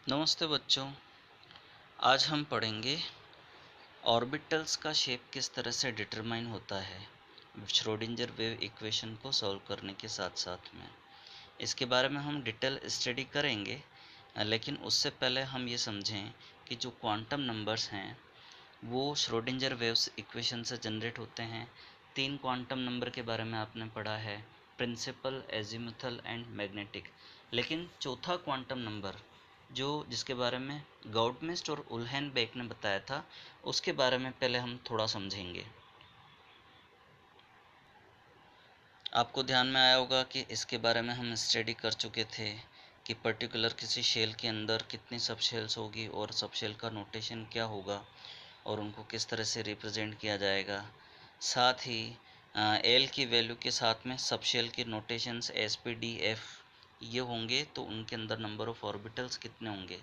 नमस्ते बच्चों। आज हम पढ़ेंगे ऑर्बिटल्स का शेप किस तरह से डिटरमाइन होता है श्रोडिंगर वेव इक्वेशन को सॉल्व करने के साथ साथ में। इसके बारे में हम डिटेल स्टडी करेंगे, लेकिन उससे पहले हम ये समझें कि जो क्वांटम नंबर्स हैं वो श्रोडिंगर वेव्स इक्वेशन से जनरेट होते हैं। 3 क्वांटम नंबर के बारे में आपने पढ़ा है, प्रिंसिपल, एजीमुथल एंड मैग्नेटिक। लेकिन चौथा क्वांटम नंबर जो जिसके बारे में गाउडमिस्ट और उल्हेनबेक ने बताया था, उसके बारे में पहले हम थोड़ा समझेंगे। आपको ध्यान में आया होगा कि इसके बारे में हम स्टडी कर चुके थे कि पर्टिकुलर किसी शेल के अंदर कितनी सब शेल्स होगी और सब शेल का नोटेशन क्या होगा और उनको किस तरह से रिप्रेजेंट किया जाएगा। साथ ही एल की वैल्यू के साथ में सब शेल के notations S P D F ये होंगे, तो उनके अंदर नंबर ऑफ़ ऑर्बिटल्स कितने होंगे।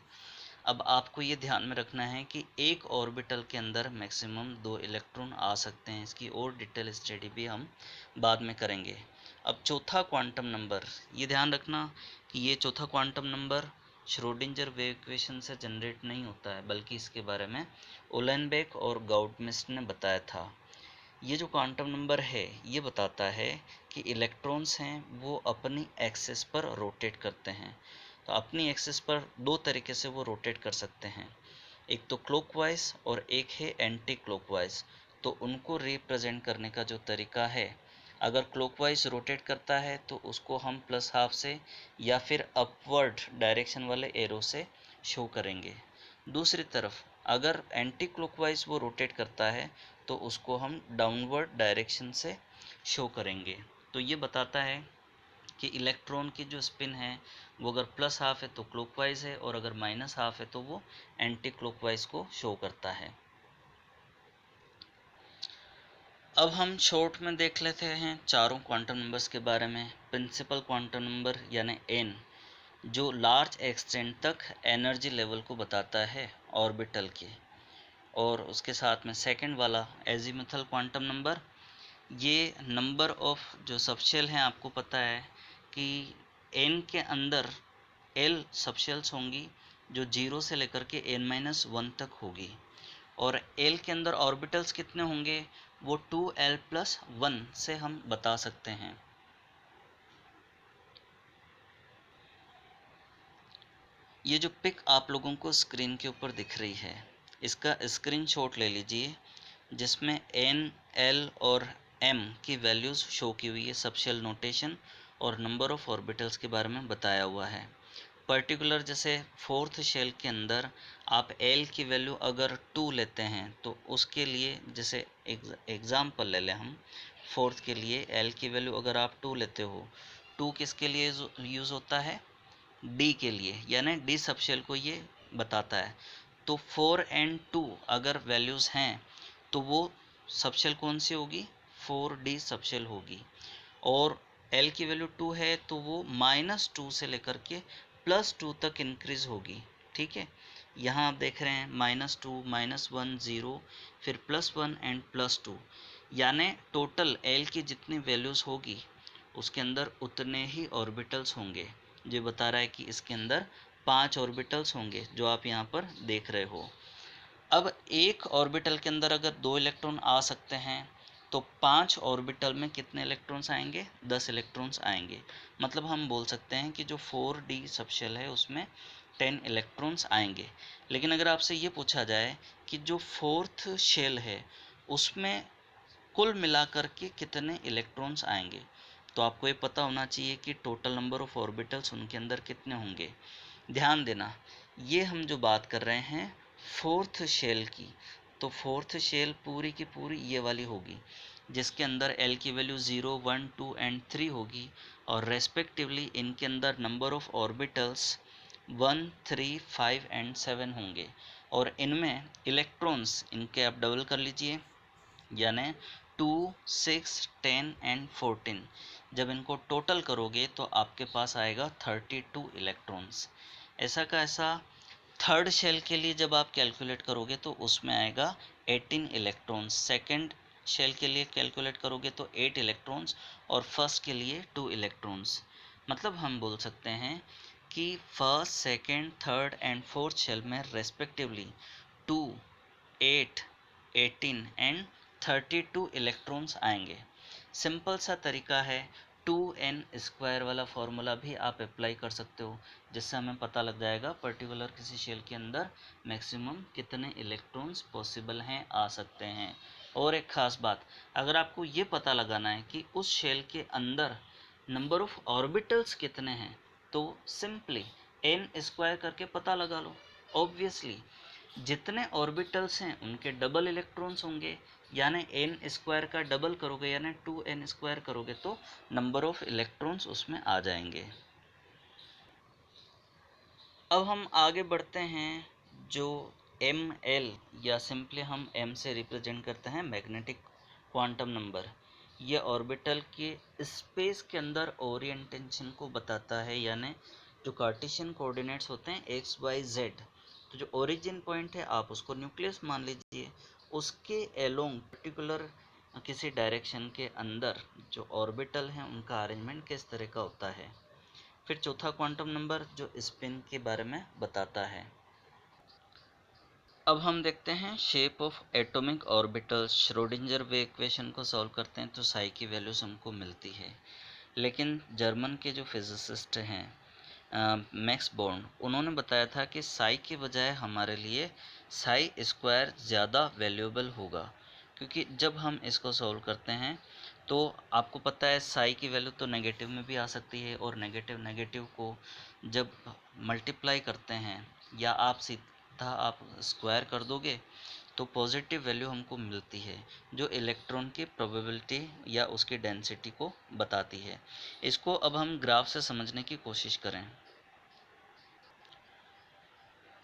अब आपको ये ध्यान में रखना है कि एक ऑर्बिटल के अंदर मैक्सिमम 2 इलेक्ट्रॉन आ सकते हैं। इसकी और डिटेल स्टडी भी हम बाद में करेंगे। अब चौथा क्वांटम नंबर, ये ध्यान रखना कि ये चौथा quantum number Schrodinger wave equation से जनरेट नहीं होता है, बल्कि इसके बारे में उलेनबेक और गाउडमिस्ट ने बताया था। ये जो क्वांटम नंबर है ये बताता है कि इलेक्ट्रॉन्स हैं वो अपनी एक्सिस पर रोटेट करते हैं। तो अपनी एक्सिस पर दो तरीके से वो रोटेट कर सकते हैं, एक तो क्लॉकवाइज और एक है एंटी क्लॉकवाइज। तो उनको रिप्रेजेंट करने का जो तरीका है, अगर क्लॉकवाइज रोटेट करता है तो उसको हम +½ से या फिर अपवर्ड डायरेक्शन वाले एरो से शो करेंगे। दूसरी तरफ अगर एंटी क्लॉकवाइज वो रोटेट करता है तो उसको हम डाउनवर्ड डायरेक्शन से शो करेंगे। तो ये बताता है कि इलेक्ट्रॉन की जो स्पिन है वो अगर +½ है तो क्लॉकवाइज है, और अगर -½ है तो वो एंटी क्लॉकवाइज को शो करता है। अब हम शॉर्ट में देख लेते हैं चारों क्वांटम नंबर्स के बारे में। प्रिंसिपल क्वांटम नंबर यानी n, जो लार्ज एक्सटेंट तक एनर्जी लेवल को बताता है ऑर्बिटल के। और उसके साथ में सेकंड वाला एजीमुथल क्वांटम नंबर, ये नंबर ऑफ जो सबशेल हैं, आपको पता है कि n के अंदर l सबशेल्स होंगी जो 0 से लेकर के n-1 तक होगी, और l के अंदर ऑर्बिटल्स कितने होंगे वो 2l+1 से हम बता सकते हैं। ये जो पिक आप लोगों को स्क्रीन के ऊपर दिख रही है, इसका स्क्रीनशॉट ले लीजिए, जिसमें n, l और m की वैल्यूज़ शो की हुई है, सबशेल नोटेशन और नंबर ऑफ़ ऑर्बिटल्स के बारे में बताया हुआ है। पर्टिकुलर जैसे फोर्थ शेल के अंदर आप l की वैल्यू अगर 2 लेते हैं तो उसके लिए, जैसे एग्ज़ाम्पल ले लें हम, फोर्थ के लिए l की वैल्यू अगर आप 2 लेते हो, 2 किसके लिए यूज़ होता है, डी के लिए, यानी डी सबशेल को ये बताता है। तो 4 एंड 2 अगर वैल्यूज़ हैं तो वो सबशेल कौन सी होगी, 4D सबशेल होगी। और L की वैल्यू 2 है तो वो -2 से लेकर के +2 तक इंक्रीज होगी। ठीक है, यहाँ आप देख रहे हैं -2, -1, 0, फिर +1 एंड +2, यानी टोटल L की जितनी वैल्यूज़ होगी उसके अंदर उतने ही ऑर्बिटल्स होंगे। जो बता रहा है कि इसके अंदर 5 ऑर्बिटल्स होंगे, जो आप यहाँ पर देख रहे हो। अब एक ऑर्बिटल के अंदर अगर 2 इलेक्ट्रॉन आ सकते हैं तो 5 ऑर्बिटल में कितने इलेक्ट्रॉन्स आएंगे, 10 इलेक्ट्रॉन्स आएंगे। मतलब हम बोल सकते हैं कि जो 4D सबशेल है उसमें 10 इलेक्ट्रॉन्स आएंगे। लेकिन अगर आपसे ये पूछा जाए कि जो फोर्थ शेल है उसमें कुल मिलाकर के कितने इलेक्ट्रॉन्स आएंगे, तो आपको ये पता होना चाहिए कि टोटल नंबर ऑफ़ ऑर्बिटल्स उनके अंदर कितने होंगे। ध्यान देना, ये हम जो बात कर रहे हैं फोर्थ शेल की, तो फोर्थ शेल पूरी की पूरी ये वाली होगी, जिसके अंदर L की वैल्यू 0, 1, 2 एंड 3 होगी, और रेस्पेक्टिवली इनके अंदर नंबर ऑफ़ ऑर्बिटल्स 1, 3, 5 एंड 7 होंगे। और इनमें इलेक्ट्रॉन्स इनके आप डबल कर लीजिए, यानी 2, 6, 10 एंड 14। जब इनको टोटल करोगे तो आपके पास आएगा 32 इलेक्ट्रॉन्स। ऐसा का ऐसा थर्ड शेल के लिए जब आप कैलकुलेट करोगे तो उसमें आएगा 18 इलेक्ट्रॉन्स। सेकंड शेल के लिए कैलकुलेट करोगे तो 8 इलेक्ट्रॉन्स, और फर्स्ट के लिए 2 इलेक्ट्रॉन्स। मतलब हम बोल सकते हैं कि first, second, third and fourth shell में रेस्पेक्टिवली 2, 8, 18 एंड 32 इलेक्ट्रॉन्स आएंगे। सिंपल सा तरीका है, 2n स्क्वायर वाला फॉर्मूला भी आप अप्लाई कर सकते हो, जिससे हमें पता लग जाएगा पर्टिकुलर किसी शेल के अंदर मैक्सिमम कितने इलेक्ट्रॉन्स पॉसिबल हैं, आ सकते हैं। और एक ख़ास बात, अगर आपको ये पता लगाना है कि उस शेल के अंदर नंबर ऑफ ऑर्बिटल्स कितने हैं, तो सिंपली n स्क्वायर करके पता लगा लो। ऑब्वियसली जितने ऑर्बिटल्स हैं उनके डबल इलेक्ट्रॉन्स होंगे, यानी n स्क्वायर का डबल करोगे यानी 2n स्क्वायर करोगे तो नंबर ऑफ इलेक्ट्रॉन्स उसमें आ जाएंगे। अब हम आगे बढ़ते हैं, जो ml या सिंपली हम m से रिप्रेजेंट करते हैं मैग्नेटिक क्वांटम नंबर, ये ऑर्बिटल के स्पेस के अंदर ओरिएंटेशन को बताता है, यानी जो कार्टेशियन कोऑर्डिनेट्स होते हैं x y z, तो जो ओरिजिन पॉइंट है आप उसको न्यूक्लियस मान लीजिए, उसके एलोंग पर्टिकुलर किसी डायरेक्शन के अंदर जो ऑर्बिटल हैं उनका अरेंजमेंट किस तरह का होता है। फिर चौथा क्वांटम नंबर जो स्पिन के बारे में बताता है। अब हम देखते हैं shape of atomic orbitals. Schrodinger wave equation को सॉल्व करते हैं तो साई की वैल्यूज हमको मिलती है, लेकिन जर्मन के जो फिजिसिस्ट हैं मैक्स बोर्न, उन्होंने बताया था कि साई के बजाय हमारे लिए साई स्क्वायर ज़्यादा वैल्यूएबल होगा, क्योंकि जब हम इसको सॉल्व करते हैं तो आपको पता है साई की वैल्यू तो नेगेटिव में भी आ सकती है, और नेगेटिव नेगेटिव को जब मल्टीप्लाई करते हैं या आप सीधा आप स्क्वायर कर दोगे तो पॉजिटिव वैल्यू हमको मिलती है, जो इलेक्ट्रॉन की प्रोबेबिलिटी या उसकी डेंसिटी को बताती है। इसको अब हम ग्राफ से समझने की कोशिश करें।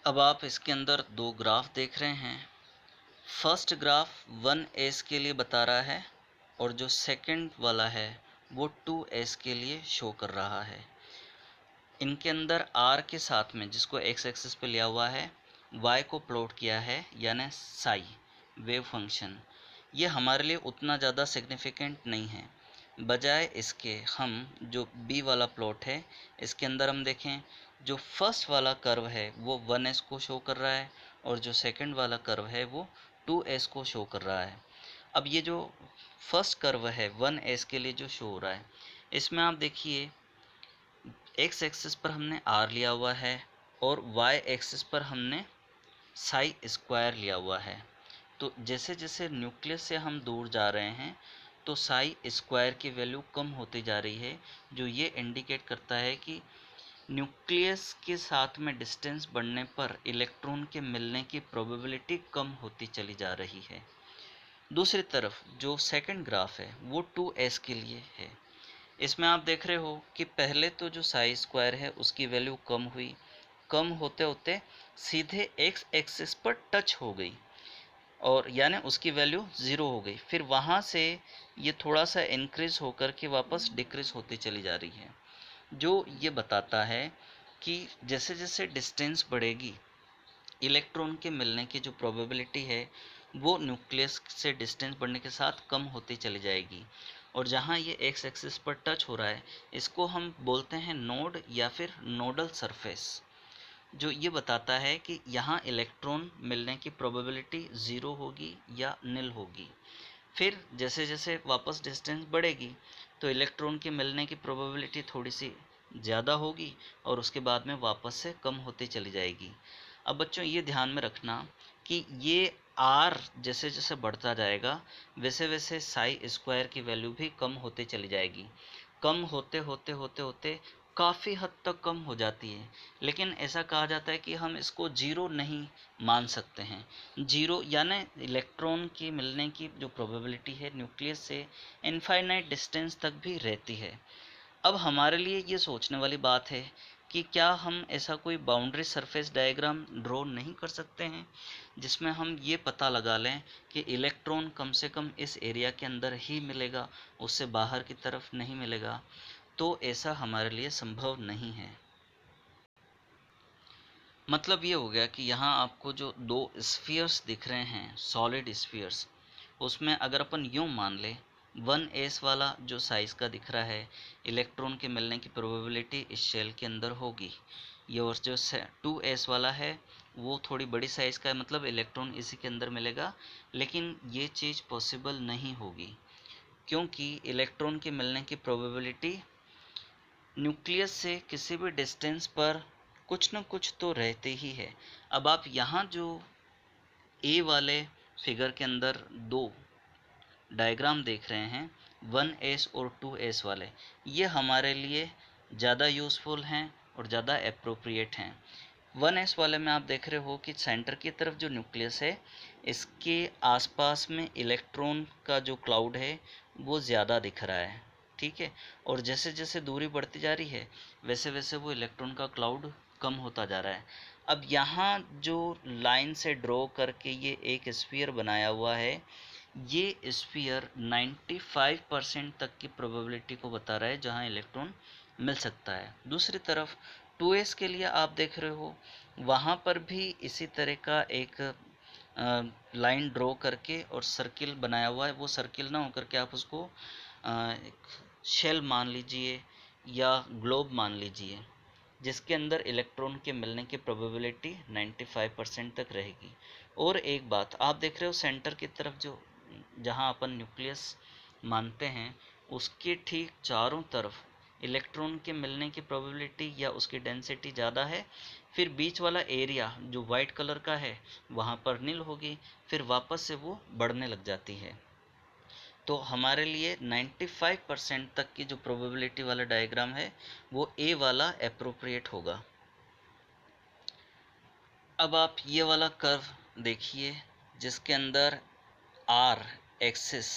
अब आप इसके अंदर दो ग्राफ देख रहे हैं। फर्स्ट ग्राफ 1s के लिए बता रहा है, और जो सेकंड वाला है वो 2s के लिए शो कर रहा है। इनके अंदर r के साथ में, जिसको x एक्सिस पे लिया हुआ है, y को प्लॉट किया है, यानी साई वेव फंक्शन। ये हमारे लिए उतना ज़्यादा सिग्निफिकेंट नहीं है। बजाय इसके हम जो b वाला प्लॉट है, इसके अंदर हम देखें जो फर्स्ट वाला कर्व है वो 1s को शो कर रहा है, और जो सेकंड वाला कर्व है वो 2s को शो कर रहा है। अब ये जो फर्स्ट कर्व है 1s के लिए जो शो हो रहा है, इसमें आप देखिए एक्स एक्सिस पर हमने r लिया हुआ है और y एक्सिस पर हमने साई स्क्वायर लिया हुआ है। तो जैसे जैसे न्यूक्लियस से हम दूर जा रहे हैं तो साई स्क्वायर की वैल्यू कम होती जा रही है, जो ये इंडिकेट करता है कि न्यूक्लियस के साथ में डिस्टेंस बढ़ने पर इलेक्ट्रॉन के मिलने की प्रोबेबिलिटी कम होती चली जा रही है। दूसरी तरफ जो सेकंड ग्राफ है वो 2s के लिए है। इसमें आप देख रहे हो कि पहले तो जो साई स्क्वायर है उसकी वैल्यू कम हुई, कम होते होते सीधे एक्स एक्सिस पर टच हो गई, और यानी उसकी वैल्यू ज़ीरो हो गई। फिर वहाँ से ये थोड़ा सा इंक्रीज़ होकर के वापस डिक्रीज़ होती चली जा रही है, जो ये बताता है कि जैसे जैसे डिस्टेंस बढ़ेगी इलेक्ट्रॉन के मिलने की जो प्रोबेबिलिटी है वो न्यूक्लियस से डिस्टेंस बढ़ने के साथ कम होती चली जाएगी। और जहाँ ये एक्स एक्सिस पर टच हो रहा है इसको हम बोलते हैं नोड या फिर नोडल सरफेस, जो ये बताता है कि यहाँ इलेक्ट्रॉन मिलने की प्रोबेबिलिटी ज़ीरो होगी या निल होगी। फिर जैसे जैसे वापस डिस्टेंस बढ़ेगी तो इलेक्ट्रॉन के मिलने की प्रोबेबिलिटी थोड़ी सी ज़्यादा होगी, और उसके बाद में वापस से कम होती चली जाएगी। अब बच्चों ये ध्यान में रखना कि ये r जैसे जैसे बढ़ता जाएगा वैसे वैसे साई स्क्वायर की वैल्यू भी कम होते चली जाएगी। कम होते होते होते होते काफ़ी हद तक कम हो जाती है, लेकिन ऐसा कहा जाता है कि हम इसको ज़ीरो नहीं मान सकते हैं। ज़ीरो यानी इलेक्ट्रॉन की मिलने की जो प्रोबेबिलिटी है न्यूक्लियस से इनफाइनाइट डिस्टेंस तक भी रहती है। अब हमारे लिए ये सोचने वाली बात है कि क्या हम ऐसा कोई बाउंड्री सरफेस डायग्राम ड्रॉ नहीं कर सकते हैं जिसमें हम ये पता लगा लें कि इलेक्ट्रॉन कम से कम इस एरिया के अंदर ही मिलेगा, उससे बाहर की तरफ नहीं मिलेगा। तो ऐसा हमारे लिए संभव नहीं है। मतलब ये हो गया कि यहाँ आपको जो दो स्फीयर्स दिख रहे हैं, सॉलिड स्फीयर्स, उसमें अगर अपन यूँ मान लें 1s वाला जो साइज़ का दिख रहा है, इलेक्ट्रॉन के मिलने की प्रोबेबिलिटी इस शेल के अंदर होगी। ये और जो 2s वाला है वो थोड़ी बड़ी साइज़ का है, मतलब इलेक्ट्रॉन इसी के अंदर मिलेगा, लेकिन ये चीज़ पॉसिबल नहीं होगी क्योंकि इलेक्ट्रॉन के मिलने की प्रोबेबिलिटी न्यूक्लियस से किसी भी डिस्टेंस पर कुछ न कुछ तो रहते ही है। अब आप यहाँ जो ए वाले फिगर के अंदर दो डायग्राम देख रहे हैं, 1s और 2s वाले, ये हमारे लिए ज़्यादा यूज़फुल हैं और ज़्यादा एप्रोप्रिएट हैं। 1s वाले में आप देख रहे हो कि सेंटर की तरफ जो न्यूक्लियस है, इसके आसपास में इलेक्ट्रॉन का जो क्लाउड है वो ज़्यादा दिख रहा है, ठीक है। और जैसे जैसे दूरी बढ़ती जा रही है वैसे वैसे वो इलेक्ट्रॉन का क्लाउड कम होता जा रहा है। अब यहाँ जो लाइन से ड्रॉ करके ये एक स्फीयर बनाया हुआ है, ये स्फीयर 95% तक की प्रोबेबिलिटी को बता रहा है जहाँ इलेक्ट्रॉन मिल सकता है। दूसरी तरफ 2s के लिए आप देख रहे हो, वहाँ पर भी इसी तरह का एक लाइन ड्रॉ करके और सर्किल बनाया हुआ है। वो सर्किल ना होकर के आप उसको एक शेल मान लीजिए या ग्लोब मान लीजिए, जिसके अंदर इलेक्ट्रॉन के मिलने की प्रोबेबिलिटी 95% तक रहेगी। और एक बात आप देख रहे हो, सेंटर की तरफ जो जहाँ अपन न्यूक्लियस मानते हैं, उसके ठीक चारों तरफ इलेक्ट्रॉन के मिलने की प्रोबेबिलिटी या उसकी डेंसिटी ज़्यादा है। फिर बीच वाला एरिया जो वाइट कलर का है वहाँ पर नील होगी, फिर वापस से वो बढ़ने लग जाती है। तो हमारे लिए 95% तक की जो प्रोबेबिलिटी वाला डायग्राम है वो ए वाला एप्रोप्रिएट होगा। अब आप ये वाला कर्व देखिए जिसके अंदर आर एक्सिस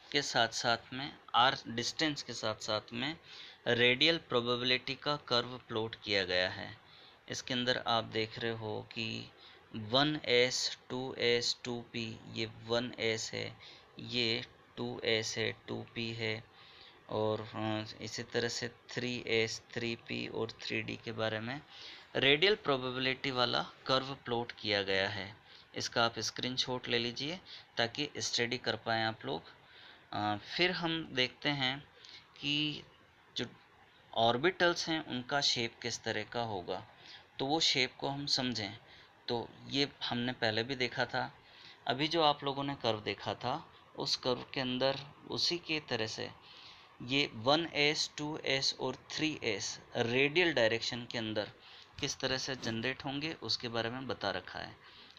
के साथ साथ में, आर डिस्टेंस के साथ साथ में रेडियल प्रोबेबिलिटी का कर्व प्लॉट किया गया है। इसके अंदर आप देख रहे हो कि 1s 2s 2p, ये 1s है, ये 2s है, 2p है, और इसी तरह से 3s 3p और 3d के बारे में रेडियल प्रोबेबिलिटी वाला कर्व प्लॉट किया गया है। इसका आप स्क्रीनशॉट ले लीजिए ताकि स्टडी कर पाएँ आप लोग। फिर हम देखते हैं कि जो ऑर्बिटल्स हैं उनका शेप किस तरह का होगा, तो वो शेप को हम समझें। तो ये हमने पहले भी देखा था। अभी जो आप लोगों ने कर्व देखा था उस कर्व के अंदर उसी के तरह से ये 1s 2s और 3s रेडियल डायरेक्शन के अंदर किस तरह से जनरेट होंगे उसके बारे में बता रखा है।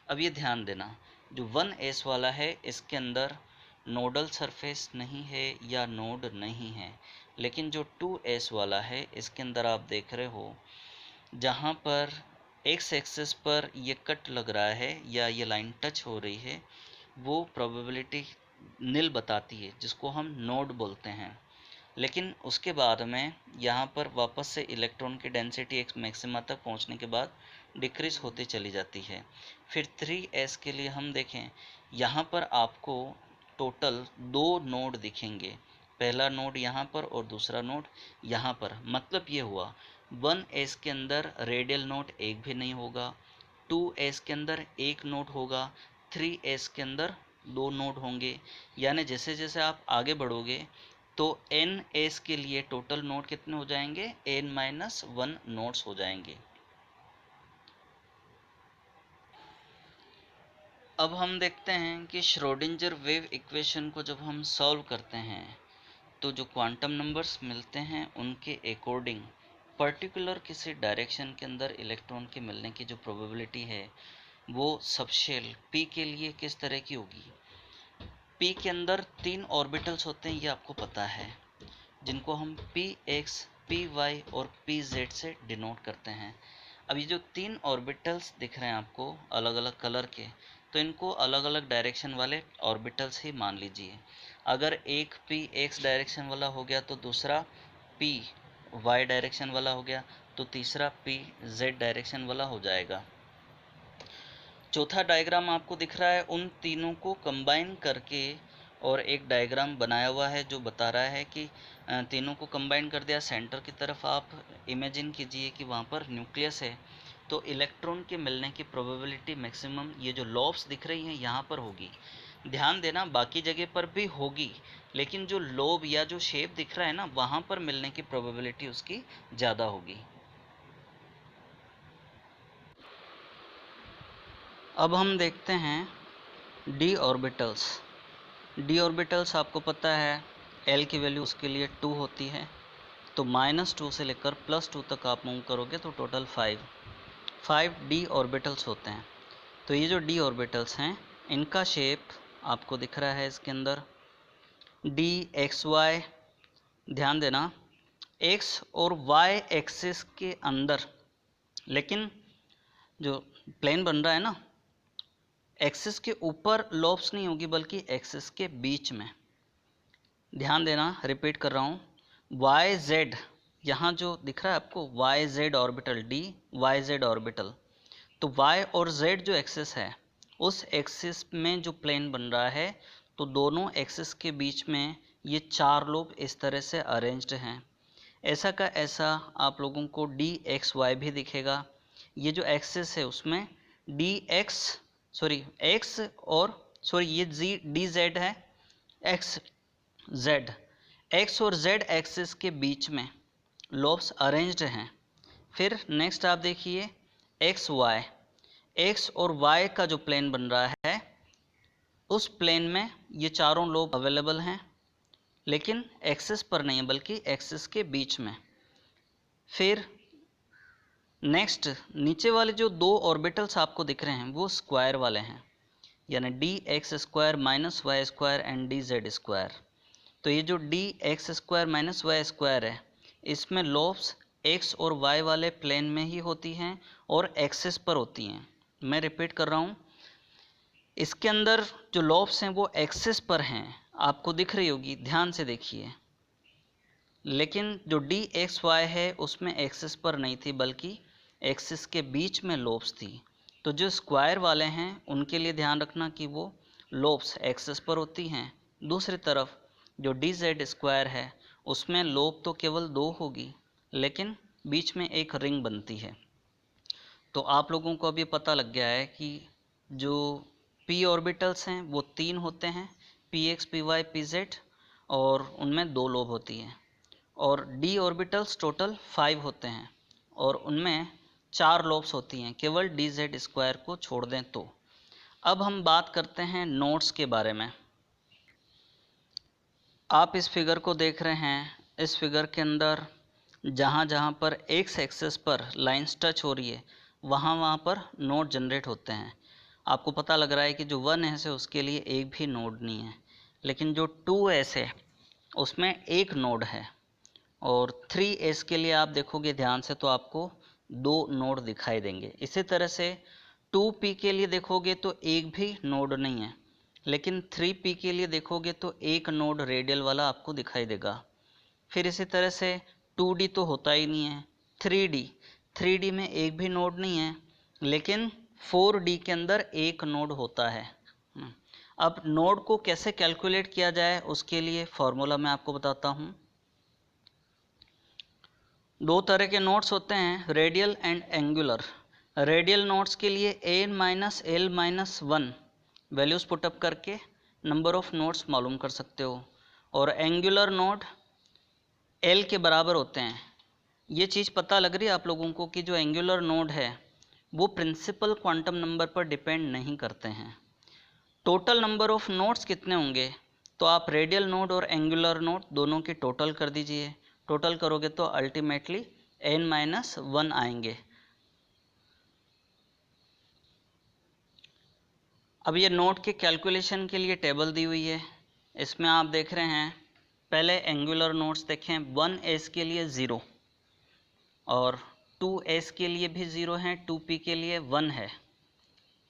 अब ये ध्यान देना, जो 1s वाला है इसके अंदर नोडल सरफेस नहीं है या नोड नहीं है, लेकिन जो 2s वाला है इसके अंदर आप देख रहे हो जहाँ पर एक्स एक्सिस पर ये कट लग रहा है या ये लाइन टच हो रही है, वो प्रोबेबिलिटी नील बताती है जिसको हम नोड बोलते हैं। लेकिन उसके बाद में यहाँ पर वापस से इलेक्ट्रॉन की डेंसिटी एक मैक्सिमा तक पहुँचने के बाद डिक्रीज होती चली जाती है। फिर 3s के लिए हम देखें, यहाँ पर आपको टोटल दो नोड दिखेंगे, पहला नोड यहाँ पर और दूसरा नोड यहाँ पर। मतलब ये हुआ 1s के अंदर रेडियल नोड एक भी नहीं होगा, 2s के अंदर एक नोड होगा, 3s के अंदर दो नोड होंगे। यानी जैसे जैसे आप आगे बढ़ोगे तो NS के लिए टोटल नोड कितने हो जाएंगे, n-1 नोड्स हो जाएंगे। अब हम देखते हैं कि श्रोडिंगर वेव इक्वेशन को जब हम सॉल्व करते हैं तो जो क्वांटम नंबर्स मिलते हैं उनके अकॉर्डिंग पर्टिकुलर किसी डायरेक्शन के अंदर इलेक्ट्रॉन के मिलने की जो प्रोबेबिलिटी है वो सबशेल P के लिए किस तरह की होगी। P के अंदर 3 ऑर्बिटल्स होते हैं, ये आपको पता है, जिनको हम px, py और pz से डिनोट करते हैं। अब ये जो 3 ऑर्बिटल्स दिख रहे हैं आपको अलग अलग कलर के, तो इनको अलग अलग डायरेक्शन वाले ऑर्बिटल्स ही मान लीजिए। अगर एक px डायरेक्शन वाला हो गया तो दूसरा py डायरेक्शन वाला हो गया तो तीसरा pz डायरेक्शन वाला हो जाएगा। चौथा डायग्राम आपको दिख रहा है, उन तीनों को कंबाइन करके और एक डायग्राम बनाया हुआ है जो बता रहा है कि तीनों को कंबाइन कर दिया। सेंटर की तरफ आप इमेजिन कीजिए कि वहाँ पर न्यूक्लियस है, तो इलेक्ट्रॉन के मिलने की प्रोबेबिलिटी मैक्सिमम ये जो लॉब्स दिख रही हैं यहाँ पर होगी। ध्यान देना बाकी जगह पर भी होगी, लेकिन जो लोब या जो शेप दिख रहा है ना, वहाँ पर मिलने की प्रोबेबिलिटी उसकी ज़्यादा होगी। अब हम देखते हैं डी ऑर्बिटल्स। डी ऑर्बिटल्स आपको पता है एल की वैल्यू उसके लिए 2 होती है, तो -2 से लेकर +2 तक आप मूव करोगे तो टोटल 5 डी ऑर्बिटल्स होते हैं। तो ये जो डी ऑर्बिटल्स हैं इनका शेप आपको दिख रहा है इसके अंदर डी एक्स वाई। ध्यान देना एक्स और वाई एक्सिस के अंदर, लेकिन जो प्लेन बन रहा है ना, एक्सिस के ऊपर लोब्स नहीं होगी बल्कि एक्सिस के बीच में। ध्यान देना, रिपीट कर रहा हूँ, वाई जेड यहाँ जो दिख रहा है आपको Y Z orbital, D Y Z orbital, तो वाई और जेड जो एक्सिस है उस एक्सिस में जो प्लेन बन रहा है, तो दोनों एक्सिस के बीच में ये 4 लोब इस तरह से अरेंज्ड हैं। ऐसा का ऐसा आप लोगों को डी एक्स वाई भी दिखेगा। ये जो एक्सिस है उसमें डी एक्स एक्स और ये जी डी जेड है, एक्स जेड, एक्स और जेड एक्सिस के बीच में लोब्स अरेंज्ड हैं। फिर नेक्स्ट आप देखिए एक्स वाई, एक्स और वाई का जो प्लेन बन रहा है उस प्लेन में ये चारों लोब अवेलेबल हैं, लेकिन एक्सिस पर नहीं है बल्कि एक्सिस के बीच में। फिर नेक्स्ट नीचे वाले जो 2 ऑर्बिटल्स आपको दिख रहे हैं वो स्क्वायर वाले हैं, यानी d x square minus y square and d z square. तो ये जो d x square minus y square है इसमें लोब्स एक्स और वाई वाले प्लेन में ही होती हैं और एक्सिस पर होती हैं। मैं रिपीट कर रहा हूँ, इसके अंदर जो लोब्स हैं वो एक्सिस पर हैं, आपको दिख रही होगी, ध्यान से देखिए। लेकिन जो डी एक्स वाई है उसमें एक्सिस पर नहीं थी बल्कि एक्सिस के बीच में लोब्स थी। तो जो स्क्वायर वाले हैं उनके लिए ध्यान रखना कि वो लोब्स एक्सिस पर होती हैं। दूसरी तरफ जो डी जेड स्क्वायर है उसमें लोब तो केवल 2 होगी, लेकिन बीच में एक रिंग बनती है। तो आप लोगों को अभी पता लग गया है कि जो पी ऑर्बिटल्स हैं वो 3 होते हैं, p x p y p z, और उनमें 2 लोब होती हैं। और डी ऑर्बिटल्स टोटल 5 होते हैं और उनमें 4 लोब्स होती हैं, केवल डी जेड स्क्वायर को छोड़ दें तो। अब हम बात करते हैं नोड्स के बारे में। आप इस फिगर को देख रहे हैं, इस फिगर के अंदर जहाँ जहाँ पर एक्स एक्सिस पर लाइंस टच हो रही है वहाँ पर नोड जनरेट होते हैं। आपको पता लग रहा है कि जो 1s है उसके लिए एक भी नोड नहीं है, लेकिन जो 2s है उसमें एक नोड है, और 3s के लिए आप देखोगे ध्यान से तो आपको 2 नोड दिखाई देंगे। इसी तरह से 2p के लिए देखोगे तो एक भी नोड नहीं है, लेकिन 3p के लिए देखोगे तो एक नोड रेडियल वाला आपको दिखाई देगा। फिर इसी तरह से 2d तो होता ही नहीं है, 3d में एक भी नोड नहीं है, लेकिन 4d के अंदर एक नोड होता है। अब नोड को कैसे कैलकुलेट किया जाए उसके लिए फॉर्मूला मैं आपको बताता हूँ। 2 तरह के नोड्स होते हैं, radial and angular. Radial nodes के लिए n-l-1 वैल्यूज़ पुटअप करके नंबर ऑफ नोड्स मालूम कर सकते हो, और एंगुलर नोड l के बराबर होते हैं। ये चीज़ पता लग रही है आप लोगों को कि जो एंगुलर नोड है वो प्रिंसिपल क्वांटम नंबर पर डिपेंड नहीं करते हैं। टोटल नंबर ऑफ नोड्स कितने होंगे, तो आप रेडियल नोड और एंगुलर नोड दोनों की टोटल कर दीजिए। टोटल करोगे तो अल्टीमेटली n-1 आएंगे। अब ये नोड के कैलकुलेशन के लिए टेबल दी हुई है, इसमें आप देख रहे हैं, पहले एंगुलर नोड्स देखें, 1s के लिए 0 और 2s के लिए भी 0 है, 2p के लिए 1 है,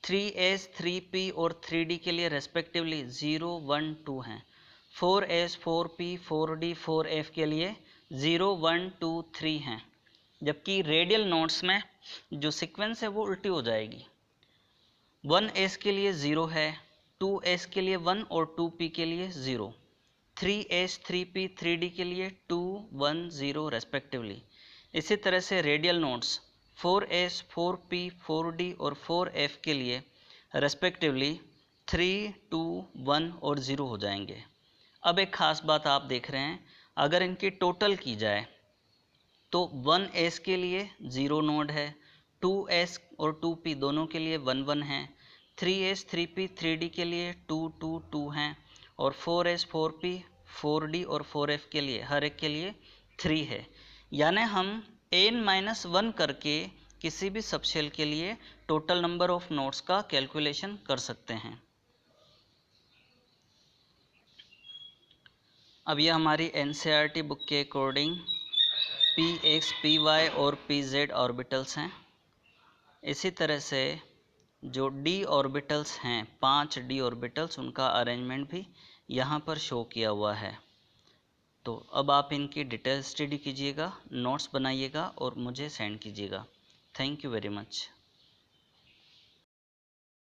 3s 3p और 3d के लिए रेस्पेक्टिवली 0 1 2 हैं, 4s 4p 4d 4f के लिए 0 1 2 3 हैं। जबकि रेडियल नोड्स में जो सीक्वेंस है वो उल्टी हो जाएगी, 1s के लिए 0 है, 2s के लिए 1 और 2p के लिए 0, 3s 3p 3d के लिए 2 1 0 रेस्पेक्टिवली। इसी तरह से radial nodes 4s 4p 4d और 4f के लिए रेस्पेक्टिवली 3, 2, 1 और 0 हो जाएंगे। अब एक ख़ास बात आप देख रहे हैं, अगर इनकी टोटल की जाए तो 1s के लिए 0 नोड है, 2s और 2p दोनों के लिए 1, 1 है, 3s, 3p, 3d के लिए 2, 2, 2 हैं और 4s, 4p, 4d और 4f के लिए हर एक के लिए 3 है। यानी हम n-1 करके किसी भी सबशेल के लिए टोटल नंबर ऑफ नोड्स का कैलकुलेशन कर सकते हैं। अब ये हमारी NCERT बुक के अकॉर्डिंग px, py और pz ऑर्बिटल्स हैं। इसी तरह से जो d ऑर्बिटल्स हैं, 5 d ऑर्बिटल्स, उनका अरेंजमेंट भी यहाँ पर शो किया हुआ है। तो अब आप इनकी डिटेल स्टडी कीजिएगा, नोट्स बनाइएगा और मुझे सेंड कीजिएगा। Thank you very much.